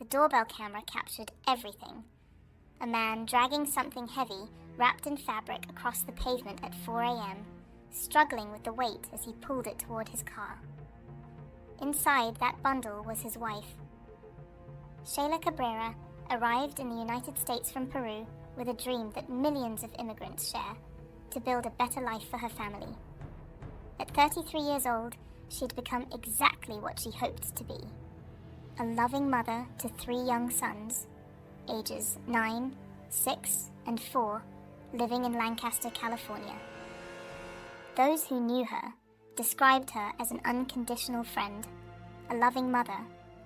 the doorbell camera captured everything. A man dragging something heavy, wrapped in fabric, across the pavement at 4 a.m., struggling with the weight as he pulled it toward his car. Inside that bundle was his wife. Sheylla Cabrera arrived in the United States from Peru with a dream that millions of immigrants share, to build a better life for her family. At 33 years old, she'd become exactly what she hoped to be: a loving mother to 3 young sons, ages 9, 6, and 4, living in Lancaster, California. Those who knew her described her as an unconditional friend, a loving mother,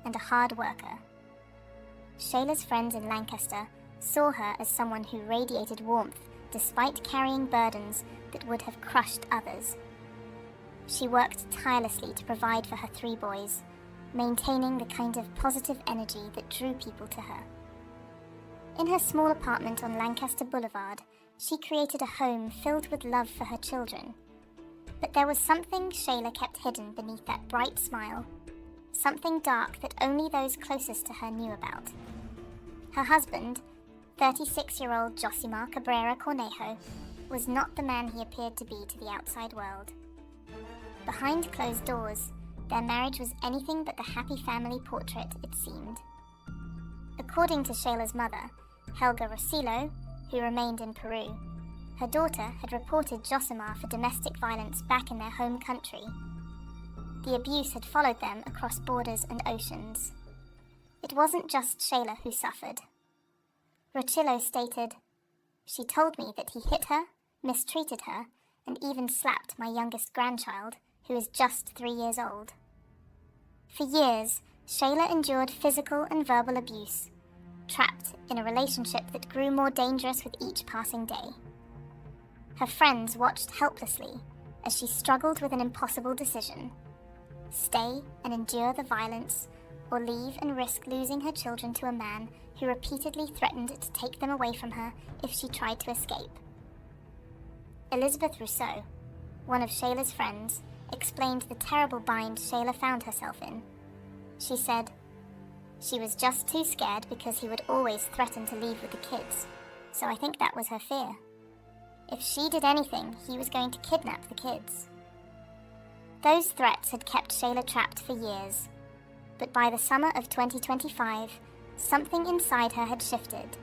and a hard worker. Sheylla's friends in Lancaster saw her as someone who radiated warmth despite carrying burdens that would have crushed others. She worked tirelessly to provide for her 3 boys, maintaining the kind of positive energy that drew people to her. In her small apartment on Lancaster Boulevard, she created a home filled with love for her children. But there was something Sheylla kept hidden beneath that bright smile, something dark that only those closest to her knew about. Her husband, 36-year-old Jossimar Cabrera Cornejo, was not the man he appeared to be to the outside world. Behind closed doors, their marriage was anything but the happy family portrait it seemed. According to Sheylla's mother, Helga Rosillo, who remained in Peru, her daughter had reported Jossimar for domestic violence back in their home country. The abuse had followed them across borders and oceans. It wasn't just Sheylla who suffered. Rosillo stated, "She told me that he hit her, mistreated her, and even slapped my youngest grandchild, who is just 3 years old." For years, Sheylla endured physical and verbal abuse, trapped in a relationship that grew more dangerous with each passing day. Her friends watched helplessly as she struggled with an impossible decision: stay and endure the violence, or leave and risk losing her children to a man who repeatedly threatened to take them away from her if she tried to escape. Elizabeth Rousseau, one of Sheylla's friends, explained the terrible bind Sheylla found herself in. She said, "She was just too scared because he would always threaten to leave with the kids, so I think that was her fear. If she did anything, he was going to kidnap the kids." Those threats had kept Sheylla trapped for years, but by the summer of 2025, something inside her had shifted.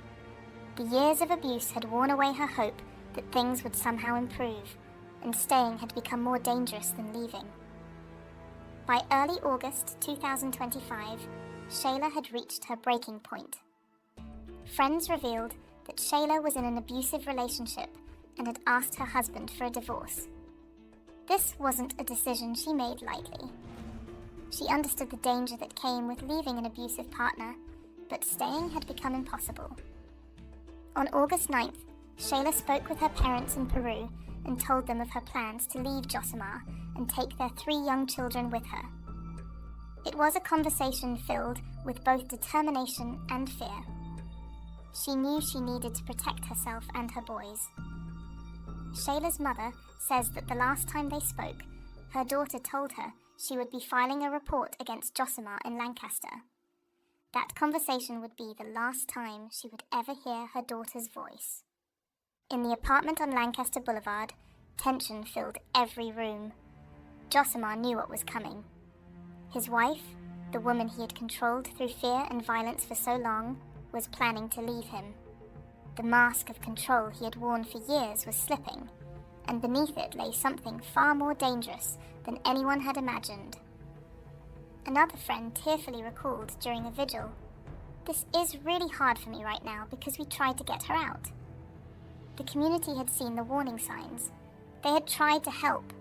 The years of abuse had worn away her hope that things would somehow improve, and staying had become more dangerous than leaving. By early August 2025, Sheylla had reached her breaking point. Friends revealed that Sheylla was in an abusive relationship and had asked her husband for a divorce. This wasn't a decision she made lightly. She understood the danger that came with leaving an abusive partner, but staying had become impossible. On August 9th, Sheylla spoke with her parents in Peru and told them of her plans to leave Jossimar and take their 3 young children with her. It was a conversation filled with both determination and fear. She knew she needed to protect herself and her boys. Sheylla's mother says that the last time they spoke, her daughter told her she would be filing a report against Jossimar in Lancaster. That conversation would be the last time she would ever hear her daughter's voice. In the apartment on Lancaster Boulevard, tension filled every room. Jossimar knew what was coming. His wife, the woman he had controlled through fear and violence for so long, was planning to leave him. The mask of control he had worn for years was slipping, and beneath it lay something far more dangerous than anyone had imagined. Another friend tearfully recalled during a vigil, "This is really hard for me right now because we tried to get her out." The community had seen the warning signs. They had tried to help,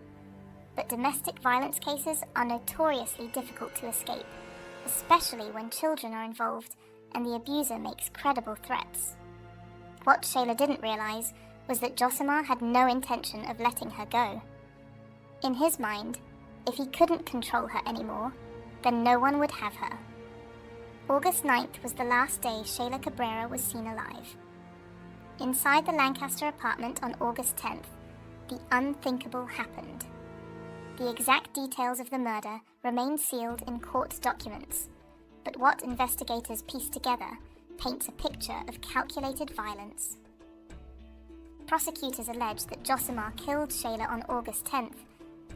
but domestic violence cases are notoriously difficult to escape, especially when children are involved and the abuser makes credible threats. What Sheylla didn't realize was that Jossimar had no intention of letting her go. In his mind, if he couldn't control her anymore, then no one would have her. August 9th was the last day Sheylla Cabrera was seen alive. Inside the Lancaster apartment on August 10th, the unthinkable happened. The exact details of the murder remained sealed in court documents, but what investigators piece together paints a picture of calculated violence. Prosecutors allege that Jossimar killed Sheylla on August 10th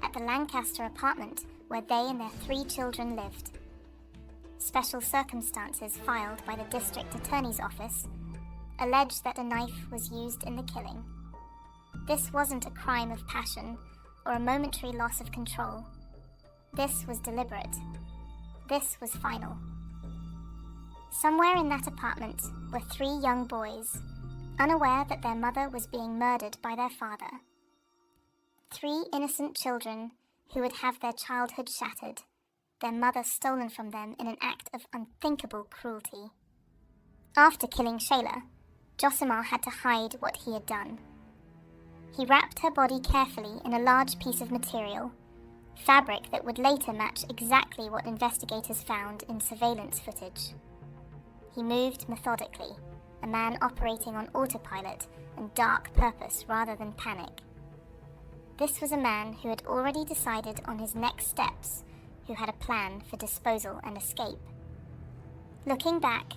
at the Lancaster apartment where they and their 3 children lived. Special circumstances filed by the district attorney's office allege that a knife was used in the killing. This wasn't a crime of passion or a momentary loss of control. This was deliberate. This was final. Somewhere in that apartment were 3 young boys, unaware that their mother was being murdered by their father. 3 innocent children who would have their childhood shattered, their mother stolen from them in an act of unthinkable cruelty. After killing Sheylla, Jossimar had to hide what he had done. He wrapped her body carefully in a large piece of material, fabric that would later match exactly what investigators found in surveillance footage. He moved methodically, a man operating on autopilot and dark purpose rather than panic. This was a man who had already decided on his next steps, who had a plan for disposal and escape. Looking back,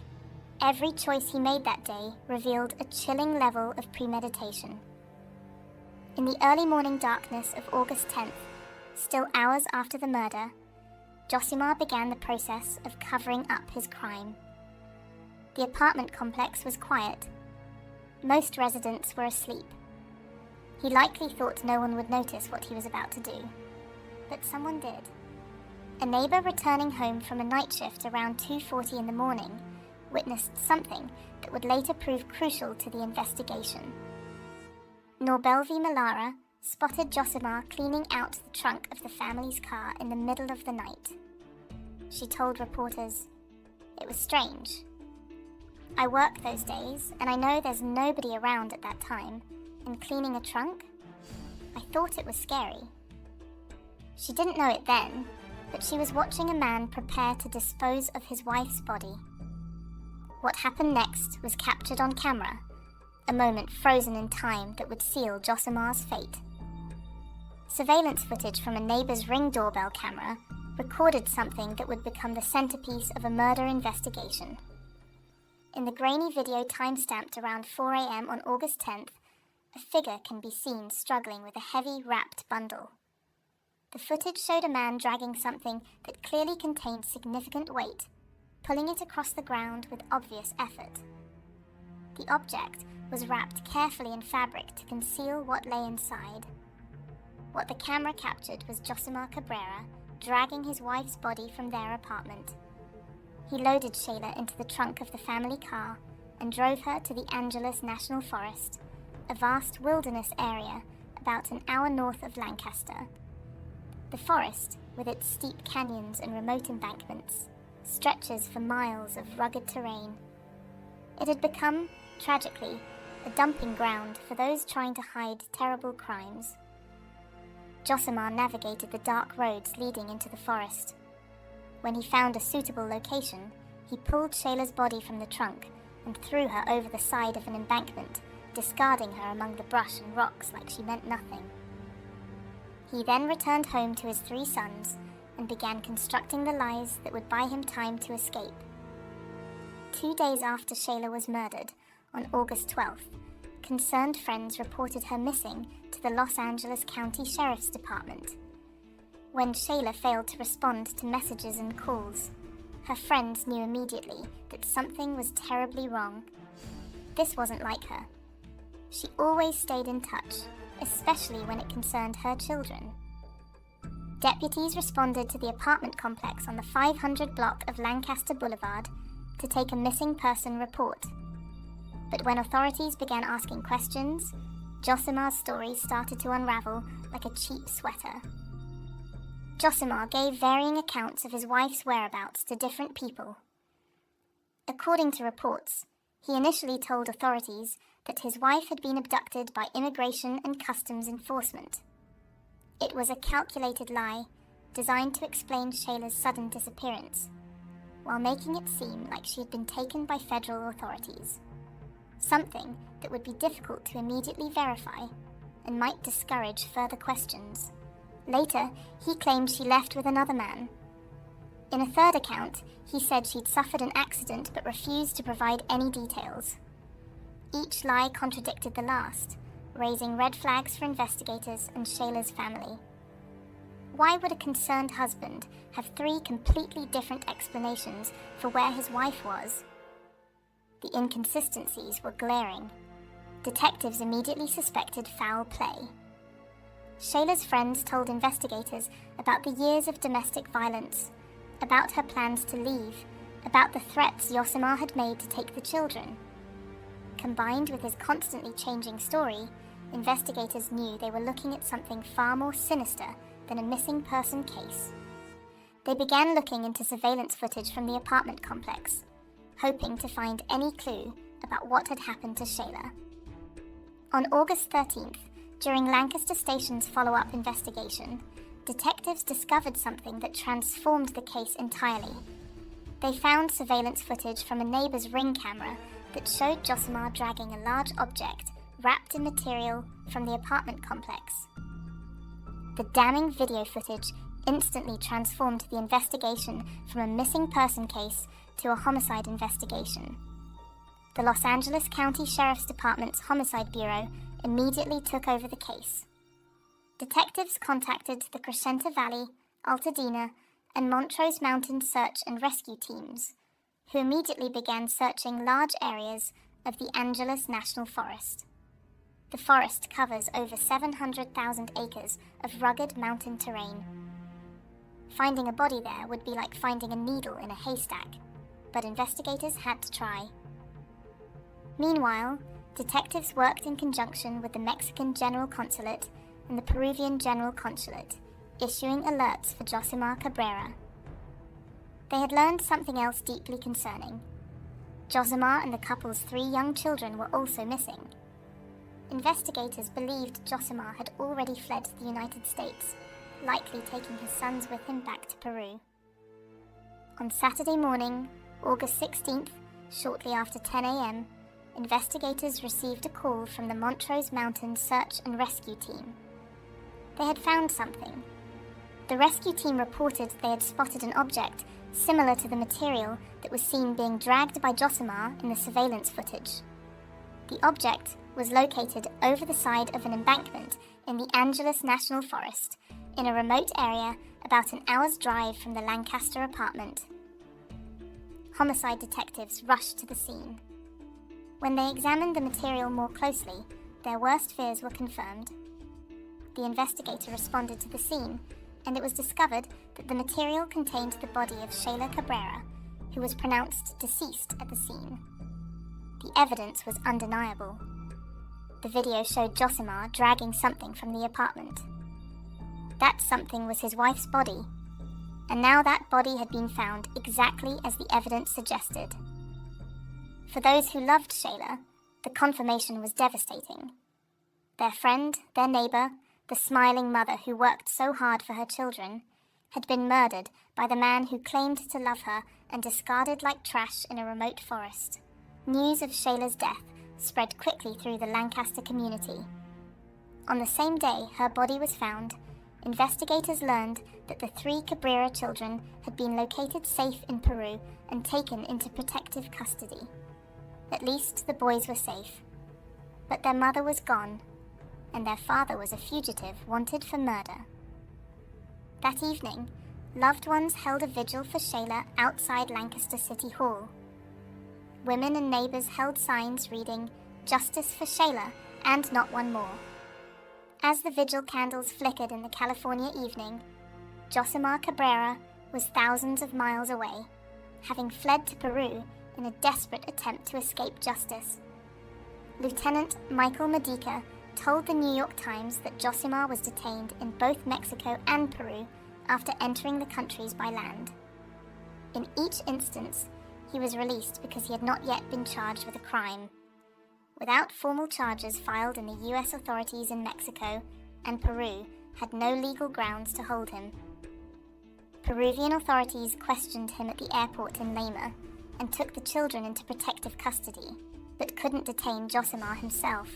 every choice he made that day revealed a chilling level of premeditation. In the early morning darkness of August 10th, still hours after the murder, Jossimar began the process of covering up his crime. The apartment complex was quiet. Most residents were asleep. He likely thought no one would notice what he was about to do, but someone did. A neighbor returning home from a night shift around 2:40 in the morning witnessed something that would later prove crucial to the investigation. Norbelvi Malara spotted Jossimar cleaning out the trunk of the family's car in the middle of the night. She told reporters, "It was strange. I work those days, and I know there's nobody around at that time, and cleaning a trunk? I thought it was scary." She didn't know it then, but she was watching a man prepare to dispose of his wife's body. What happened next was captured on camera, a moment frozen in time that would seal Jossimar's fate. Surveillance footage from a neighbor's Ring doorbell camera recorded something that would become the centerpiece of a murder investigation. In the grainy video timestamped around 4 a.m. on August 10th, a figure can be seen struggling with a heavy, wrapped bundle. The footage showed a man dragging something that clearly contained significant weight, pulling it across the ground with obvious effort. The object was wrapped carefully in fabric to conceal what lay inside. What the camera captured was Jossimar Cabrera dragging his wife's body from their apartment. He loaded Sheylla into the trunk of the family car and drove her to the Angeles National Forest, a vast wilderness area about an hour north of Lancaster. The forest, with its steep canyons and remote embankments, stretches for miles of rugged terrain. It had become, tragically, a dumping ground for those trying to hide terrible crimes. Jossimar navigated the dark roads leading into the forest. When he found a suitable location, he pulled Sheylla's body from the trunk and threw her over the side of an embankment, discarding her among the brush and rocks like she meant nothing. He then returned home to his 3 sons and began constructing the lies that would buy him time to escape. 2 days after Sheylla was murdered, on August 12th, concerned friends reported her missing to the Los Angeles County Sheriff's Department. When Sheylla failed to respond to messages and calls, her friends knew immediately that something was terribly wrong. This wasn't like her. She always stayed in touch, especially when it concerned her children. Deputies responded to the apartment complex on the 500 block of Lancaster Boulevard to take a missing person report. But when authorities began asking questions, Jossimar's story started to unravel like a cheap sweater. Jossimar gave varying accounts of his wife's whereabouts to different people. According to reports, he initially told authorities that his wife had been abducted by Immigration and Customs Enforcement. It was a calculated lie designed to explain Sheylla's sudden disappearance, while making it seem like she had been taken by federal authorities. Something that would be difficult to immediately verify and might discourage further questions. Later, he claimed she left with another man. In a third account, he said she'd suffered an accident but refused to provide any details. Each lie contradicted the last, raising red flags for investigators and Sheylla's family. Why would a concerned husband have three completely different explanations for where his wife was? The inconsistencies were glaring. Detectives immediately suspected foul play. Sheylla's friends told investigators about the years of domestic violence, about her plans to leave, about the threats Jossimar had made to take the children. Combined with his constantly changing story, investigators knew they were looking at something far more sinister than a missing person case. They began looking into surveillance footage from the apartment complex, hoping to find any clue about what had happened to Sheylla. On August 13th, during Lancaster Station's follow-up investigation, detectives discovered something that transformed the case entirely. They found surveillance footage from a neighbor's ring camera that showed Jossimar dragging a large object wrapped in material from the apartment complex. The damning video footage instantly transformed the investigation from a missing person case to a homicide investigation. The Los Angeles County Sheriff's Department's Homicide Bureau immediately took over the case. Detectives contacted the Crescenta Valley, Altadena, and Montrose Mountain search and rescue teams, who immediately began searching large areas of the Angeles National Forest. The forest covers over 700,000 acres of rugged mountain terrain. Finding a body there would be like finding a needle in a haystack, but investigators had to try. Meanwhile, detectives worked in conjunction with the Mexican General Consulate and the Peruvian General Consulate, issuing alerts for Jossimar Cabrera. They had learned something else deeply concerning. Jossimar and the couple's 3 young children were also missing. Investigators believed Jossimar had already fled to the United States, likely taking his sons with him back to Peru. On Saturday morning, August 16th, shortly after 10 a.m., investigators received a call from the Montrose Mountain Search and Rescue Team. They had found something. The rescue team reported they had spotted an object similar to the material that was seen being dragged by Jossimar in the surveillance footage. The object was located over the side of an embankment in the Angeles National Forest, in a remote area about an hour's drive from the Lancaster apartment. Homicide detectives rushed to the scene. When they examined the material more closely, their worst fears were confirmed. The investigator responded to the scene, and it was discovered that the material contained the body of Sheylla Cabrera, who was pronounced deceased at the scene. The evidence was undeniable. The video showed Jossimar dragging something from the apartment. That something was his wife's body, and now that body had been found exactly as the evidence suggested. For those who loved Sheylla, the confirmation was devastating. Their friend, their neighbor, the smiling mother who worked so hard for her children, had been murdered by the man who claimed to love her and discarded like trash in a remote forest. News of Sheylla's death spread quickly through the Lancaster community. On the same day her body was found, investigators learned that the 3 Cabrera children had been located safe in Peru and taken into protective custody. At least the boys were safe. But their mother was gone, and their father was a fugitive wanted for murder. That evening, loved ones held a vigil for Sheylla outside Lancaster City Hall. Women and neighbors held signs reading, "Justice for Sheylla, and not one more." As the vigil candles flickered in the California evening, Jossimar Cabrera was thousands of miles away, having fled to Peru in a desperate attempt to escape justice. Lieutenant Michael Medica told the New York Times that Jossimar was detained in both Mexico and Peru after entering the countries by land. In each instance, he was released because he had not yet been charged with a crime. Without formal charges filed in the U.S. authorities in Mexico, and Peru had no legal grounds to hold him. Peruvian authorities questioned him at the airport in Lima and took the children into protective custody, but couldn't detain Jossimar himself.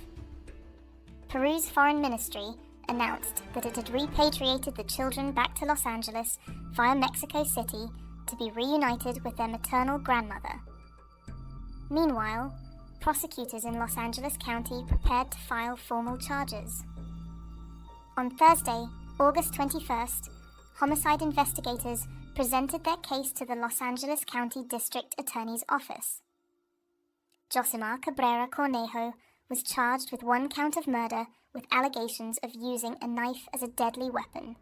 Peru's foreign ministry announced that it had repatriated the children back to Los Angeles via Mexico City to be reunited with their maternal grandmother. Meanwhile, prosecutors in Los Angeles County prepared to file formal charges. On Thursday, August 21st, homicide investigators presented their case to the Los Angeles County District Attorney's Office. Jossimar Cabrera Cornejo was charged with 1 count of murder with allegations of using a knife as a deadly weapon.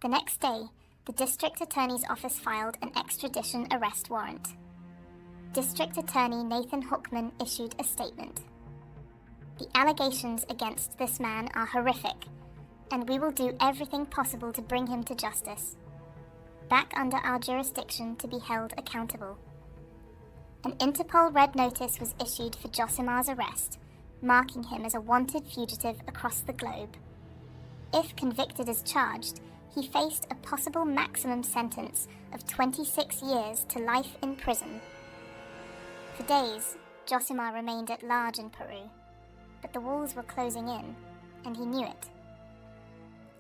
The next day, the District Attorney's Office filed an extradition arrest warrant. District Attorney Nathan Hookman issued a statement. "The allegations against this man are horrific, and we will do everything possible to bring him to justice, back under our jurisdiction to be held accountable." An Interpol red notice was issued for Jossimar's arrest, marking him as a wanted fugitive across the globe. If convicted as charged, he faced a possible maximum sentence of 26 years to life in prison. For days, Jossimar remained at large in Peru, but the walls were closing in, and he knew it.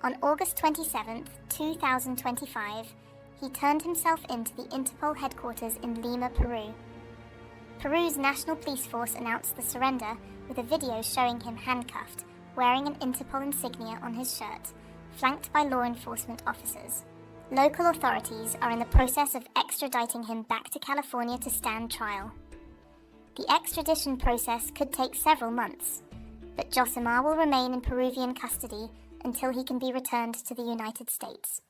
On August 27, 2025, he turned himself in to the Interpol headquarters in Lima, Peru. Peru's National Police Force announced the surrender with a video showing him handcuffed, wearing an Interpol insignia on his shirt, flanked by law enforcement officers. Local authorities are in the process of extraditing him back to California to stand trial. The extradition process could take several months, but Jossimar will remain in Peruvian custody until he can be returned to the United States.